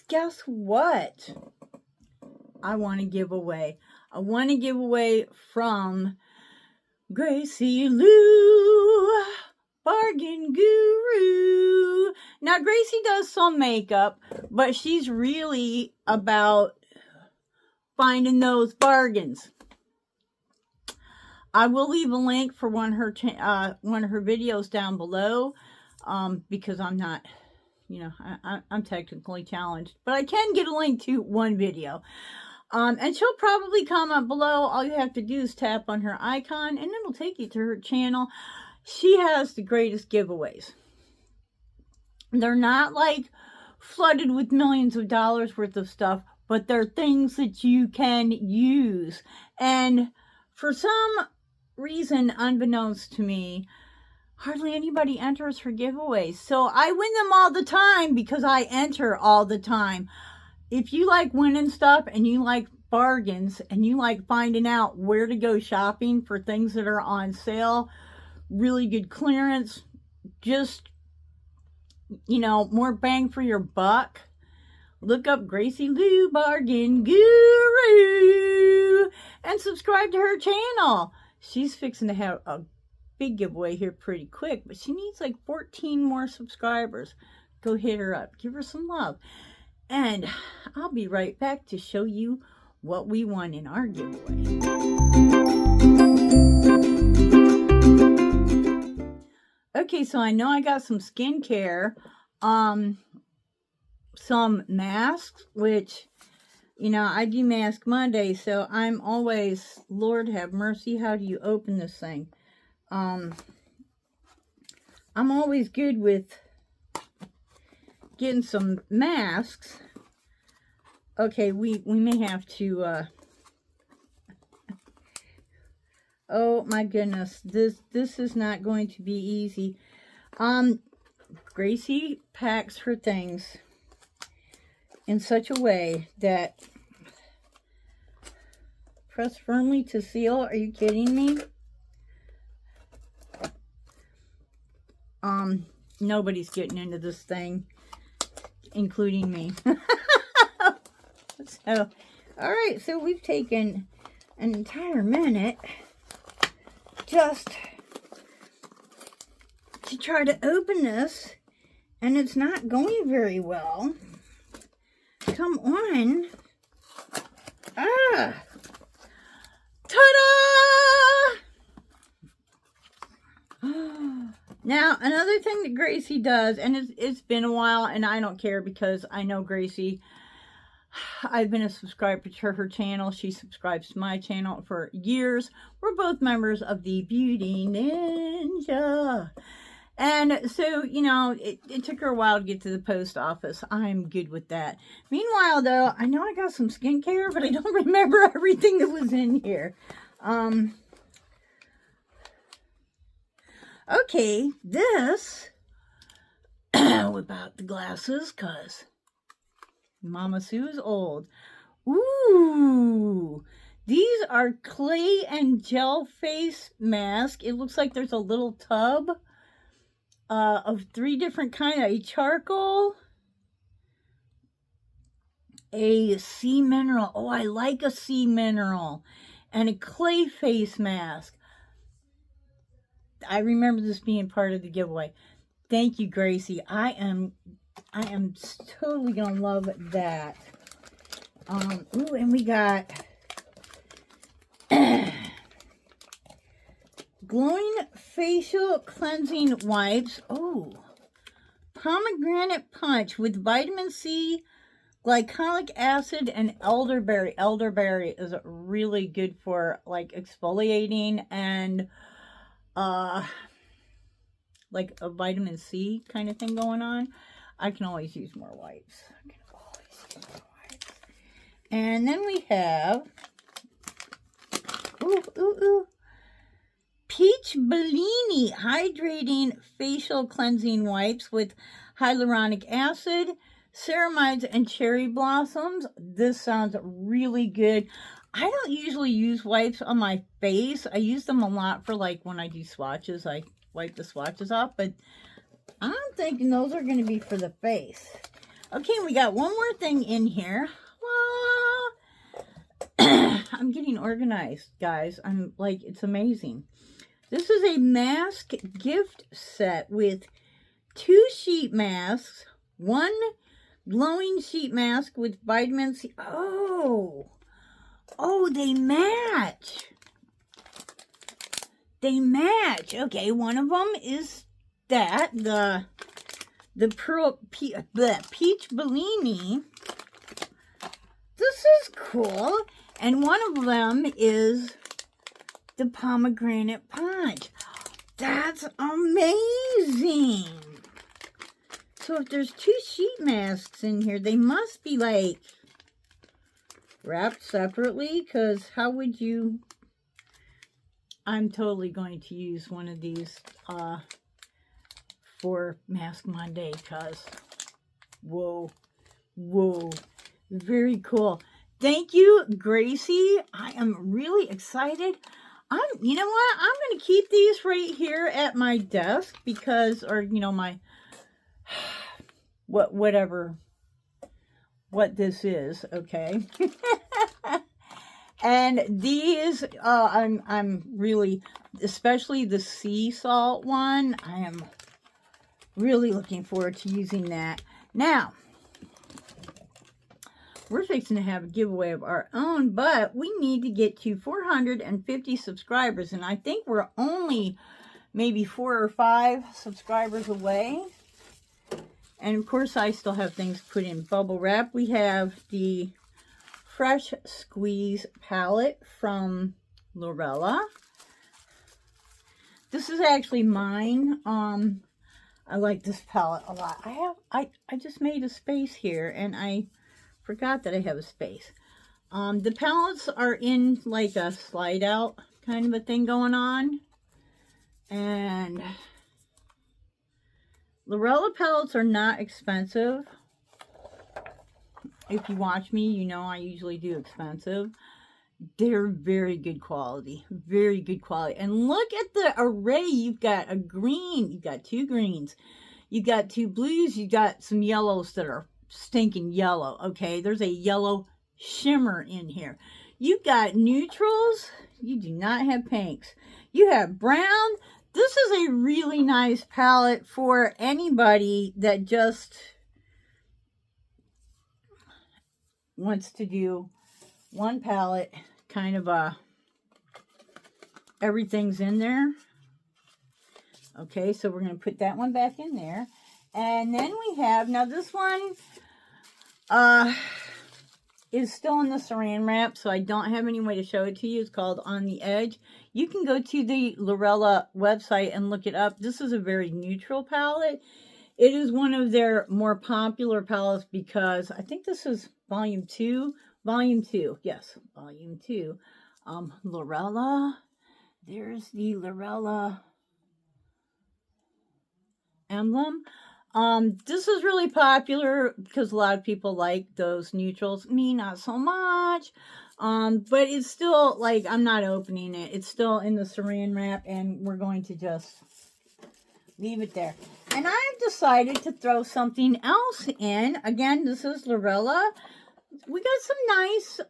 guess what? I want to give away. I want to give away from Gracie Lou, Bargain Guru. Now, Gracie does some makeup, but she's really about finding those bargains. I will leave a link for one of her videos down below, because I'm not, you know, I'm technically challenged, but I can get a link to one video. And she'll probably comment below. All you have to do is tap on her icon, and it'll take you to her channel. She has the greatest giveaways. They're not like flooded with millions of dollars worth of stuff, but they're things that you can use. And for some reason, unbeknownst to me, hardly anybody enters her giveaways. So I win them all the time because I enter all the time. If you like winning stuff and you like bargains and you like finding out where to go shopping for things that are on sale, really good clearance, just, you know, more bang for your buck, look up Gracie Lou Bargain Guru and subscribe to her channel. She's fixing to have a big giveaway here pretty quick, but she needs like 14 more subscribers. Go hit her up. Give her some love. And I'll be right back to show you what we won in our giveaway. Okay, so I know I got some skincare, some masks, which, you know, I do Mask Monday, so I'm always, Lord have mercy, how do you open this thing? I'm always good with getting some masks. Okay, we may have to, oh my goodness, this is not going to be easy. Gracie packs her things in such a way that, press firmly to seal. Are you kidding me? Nobody's getting into this thing, including me. So, all right, so we've taken an entire minute just to try to open this, and it's not going very well. Come on. Ah! Ta-da! Now, another thing that Gracie does, and it's been a while, and I don't care because I know Gracie. I've been a subscriber to her channel. She subscribes to my channel for years. We're both members of the Beauty Ninja. And so, you know, it took her a while to get to the post office. I'm good with that. Meanwhile, though, I know I got some skincare, but I don't remember everything that was in here. Okay, this, without the glasses, because Mama Sue's old. Ooh, these are clay and gel face mask. It looks like there's a little tub of 3 different kinds. A charcoal, a sea mineral. Oh, I like a sea mineral. And a clay face mask. I remember this being part of the giveaway. Thank you, Gracie. I am totally gonna love that. Ooh, and we got glowing facial cleansing wipes. Oh, pomegranate punch with vitamin C, glycolic acid, and elderberry. Elderberry is really good for like exfoliating and like a vitamin C kind of thing going on. I can always use more wipes. And then we have Peach Bellini Hydrating Facial Cleansing Wipes with hyaluronic acid, ceramides, and cherry blossoms. This sounds really good. I don't usually use wipes on my face. I use them a lot for like when I do swatches. I wipe the swatches off, but I'm thinking those are going to be for the face. Okay, we got one more thing in here. I'm getting organized, guys. I'm like, it's amazing. This is a mask gift set with 2 sheet masks, 1 glowing sheet mask with vitamin C. Oh, they match. They match. Okay, one of them is that, the peach Bellini. This is cool. And one of them is the pomegranate punch. That's amazing. So if there's 2 sheet masks in here, they must be like wrapped separately, because how would you... I'm totally going to use one of these for Mask Monday, because whoa, very cool. Thank you, Gracie. I am really excited. You know what? I'm going to keep these right here at my desk because, or, you know, my, what this is, okay? And these, I'm really, especially the sea salt one, I am really looking forward to using that. Now, we're fixing to have a giveaway of our own, but we need to get to 450 subscribers, and I think we're only maybe 4 or 5 subscribers away. And of course, I still have things put in bubble wrap. We have the Fresh Squeeze palette from Lorella. This is actually mine. I like this palette a lot. I just made a space here, and I forgot that I have a space. The palettes are in like a slide out kind of a thing going on. And Lorella palettes are not expensive. If you watch me, you know I usually do expensive. They're very good quality. Very good quality. And look at the array. You've got a green. You've got 2 greens. You've got 2 blues. You've got some yellows that are stinking yellow. Okay, there's a yellow shimmer in here. You've got neutrals. You do not have pinks. You have brown. This is a really nice palette for anybody that just wants to do one palette, kind of everything's in there. Okay, so we're going to put that one back in there. And then we have, now this one is still in the saran wrap, so I don't have any way to show it to you. It's called On the Edge. You can go to the Lorella website and look it up. This is a very neutral palette. It is one of their more popular palettes because I think this is volume 2. Volume 2, yes, volume 2. Lorella, there's the Lorella emblem. This is really popular because a lot of people like those neutrals. Me, not so much. But it's still, like, I'm not opening it. It's still in the saran wrap, and we're going to just leave it there. And I've decided to throw something else in. Again, this is Lorella. We got some nice,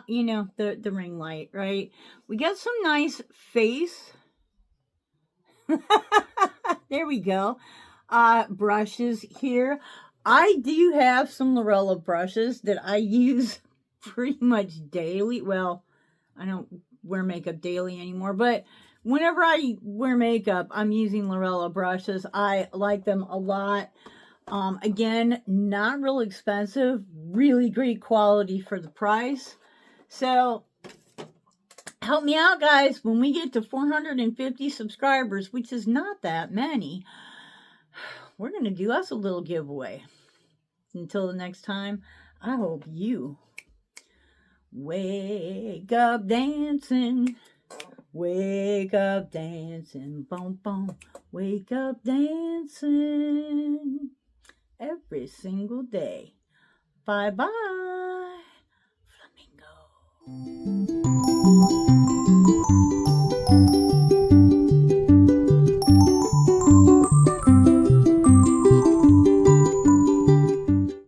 you know, the ring light, right? We got some nice face. There we go. Brushes here. I do have some Lorella brushes that I use pretty much daily. Well, I don't wear makeup daily anymore, but whenever I wear makeup, I'm using Lorella brushes. I like them a lot. Again, not real expensive, really great quality for the price. So help me out, guys. When we get to 450 subscribers, which is not that many, we're going to do us a little giveaway. Until the next time, I hope you wake up dancing. Wake up dancing. Boom, boom. Wake up dancing. Every single day. Bye-bye, Flamingo.